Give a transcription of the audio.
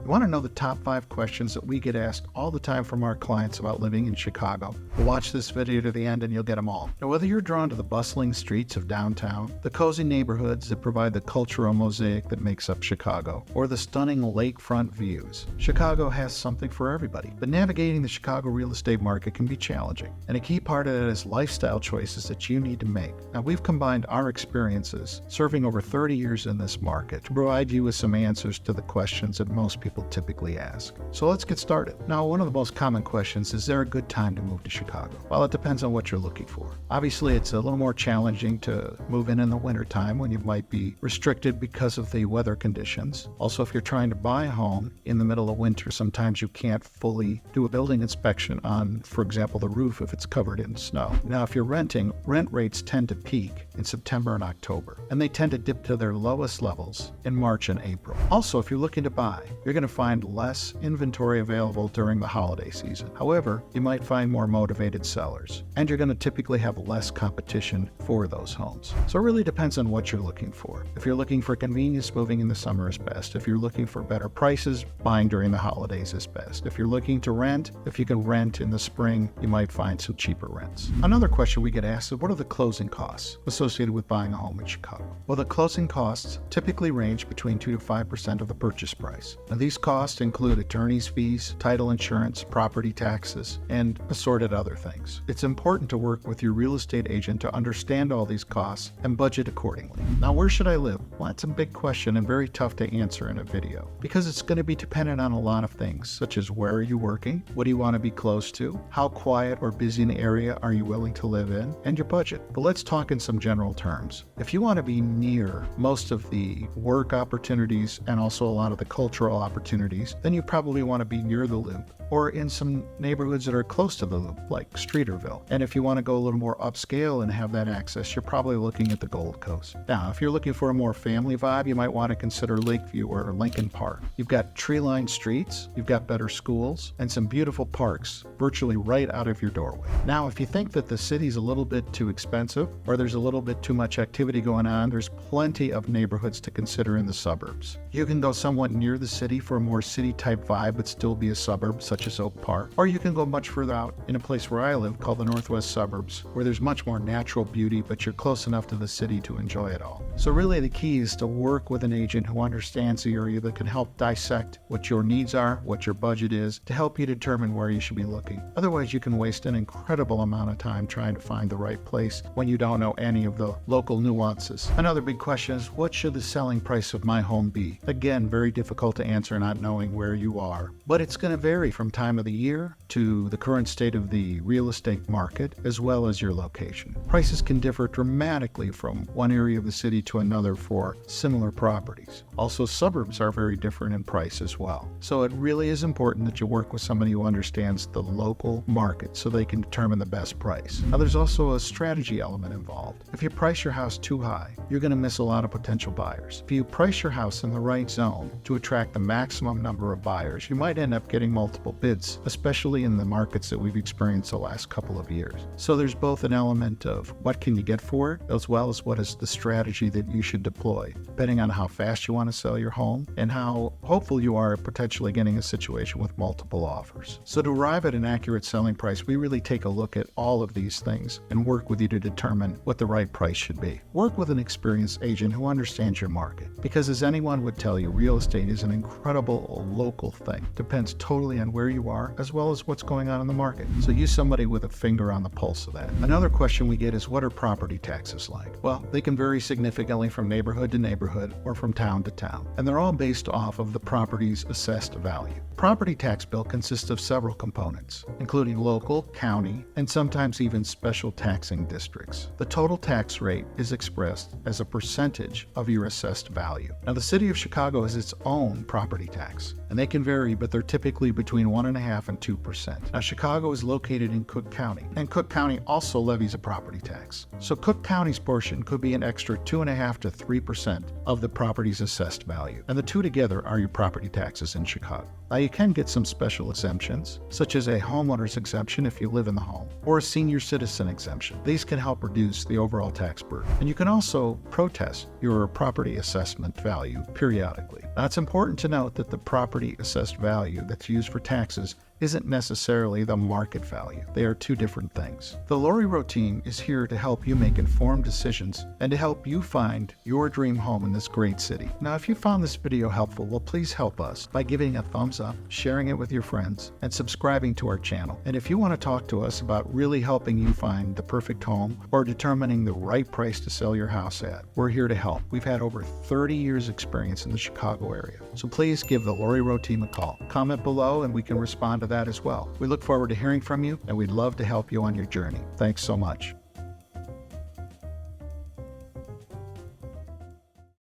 You want to know the top 5 questions that we get asked all the time from our clients about living in Chicago? Well, watch this video to the end and you'll get them all. Now, whether you're drawn to the bustling streets of downtown, the cozy neighborhoods that provide the cultural mosaic that makes up Chicago, or the stunning lakefront views, Chicago has something for everybody. But navigating the Chicago real estate market can be challenging, and a key part of it is lifestyle choices that you need to make. Now, we've combined our experiences serving over 30 years in this market to provide you with some answers to the questions that most people typically ask. So let's get started. Now, one of the most common questions is there a good time to move to Chicago? Well, it depends on what you're looking for. Obviously, it's a little more challenging to move in the wintertime when you might be restricted because of the weather conditions. Also, if you're trying to buy a home in the middle of winter, sometimes you can't fully do a building inspection on, for example, the roof if it's covered in snow. Now, if you're renting, rent rates tend to peak in September and October, and they tend to dip to their lowest levels in March and April. Also, if you're looking to buy, you're going to find less inventory available during the holiday season. However, you might find more motivated sellers, and you're going to typically have less competition for those homes. So it really depends on what you're looking for. If you're looking for convenience, moving in the summer is best. If you're looking for better prices, buying during the holidays is best. If you're looking to rent, if you can rent in the spring, you might find some cheaper rents. Another question we get asked is, what are the closing costs associated with buying a home in Chicago? Well, the closing costs typically range between 2 to 5% of the purchase price. Now, these costs include attorney's fees, title insurance, property taxes, and assorted other things. It's important to work with your real estate agent to understand all these costs and budget accordingly. Now, where should I live? Well, that's a big question and very tough to answer in a video because it's going to be dependent on a lot of things, such as where are you working, what do you want to be close to, how quiet or busy an area are you willing to live in, and your budget. But let's talk in some general terms. If you want to be near most of the work opportunities and also a lot of the cultural opportunities, then you probably want to be near the Loop or in some neighborhoods that are close to the Loop, like Streeterville. And if you want to go a little more upscale and have that access, you're probably looking at the Gold Coast. Now, if you're looking for a more family vibe, you might want to consider Lakeview or Lincoln Park. You've got tree-lined streets, you've got better schools, and some beautiful parks virtually right out of your doorway. Now, if you think that the city's a little bit too expensive or there's a little bit too much activity going on, there's plenty of neighborhoods to consider in the suburbs. You can go somewhat near the city for a more city-type vibe but still be a suburb, such as Oak Park, or you can go much further out in a place where I live called the Northwest Suburbs, where there's much more natural beauty, but you're close enough to the city to enjoy it all. So really the key is to work with an agent who understands the area that can help dissect what your needs are, what your budget is, to help you determine where you should be looking. Otherwise, you can waste an incredible amount of time trying to find the right place when you don't know any of the local nuances. Another big question is, what should the selling price of my home be? Again, very difficult to answer not knowing where you are, but it's going to vary from time of the year to the current state of the real estate market, as well as your location. Prices can differ dramatically from one area of the city to another for similar properties. Also, suburbs are very different in price as well. So it really is important that you work with somebody who understands the local market so they can determine the best price. Now, there's also a strategy element involved. If you price your house too high, you're going to miss a lot of potential buyers. If you price your house in the right zone to attract the maximum number of buyers, you might end up getting multiple bids, especially in the markets that we've experienced the last couple of years. So there's both an element of what can you get for it, as well as what is the strategy that you should deploy, depending on how fast you want to sell your home and how hopeful you are at potentially getting a situation with multiple offers. So to arrive at an accurate selling price, we really take a look at all of these things and work with you to determine what the right price should be. Work with an experienced agent who understands your market, because as anyone would tell you, real estate is an incredible local thing. Depends totally on where you are, as well as what's going on in the market. So use somebody with a finger on the pulse of that. Another question we get is, what are property taxes like? Well, they can vary significantly from neighborhood to neighborhood or from town to town, and they're all based off of the property's assessed value. Property tax bill consists of several components, including local, county, and sometimes even special taxing districts. The total tax rate is expressed as a percentage of your assessed value. Now, the city of Chicago has its own property tax, and they can vary, but they're typically between 1.5% and 2%. Now, Chicago is located in Cook County, and Cook County also levies a property tax. So Cook County's portion could be an extra 2.5% to 3% of the property's assessed value, and the two together are your property taxes in Chicago. Now, you can get some special exemptions, such as a homeowner's exemption if you live in the home, or a senior citizen exemption. These can help reduce the overall tax burden. And you can also protest your property assessment value periodically. Now, it's important to note that the property assessed value that's used for taxes isn't necessarily the market value. They are two different things. The Rowe team is here to help you make informed decisions and to help you find your dream home in this great city. Now, if you found this video helpful, well, please help us by giving a thumbs up, sharing it with your friends, and subscribing to our channel. And if you want to talk to us about really helping you find the perfect home or determining the right price to sell your house at, we're here to help. We've had over 30 years experience in the Chicago area. So please give the Rowe team a call. Comment below and we can respond to that as well. We look forward to hearing from you, and we'd love to help you on your journey. Thanks so much.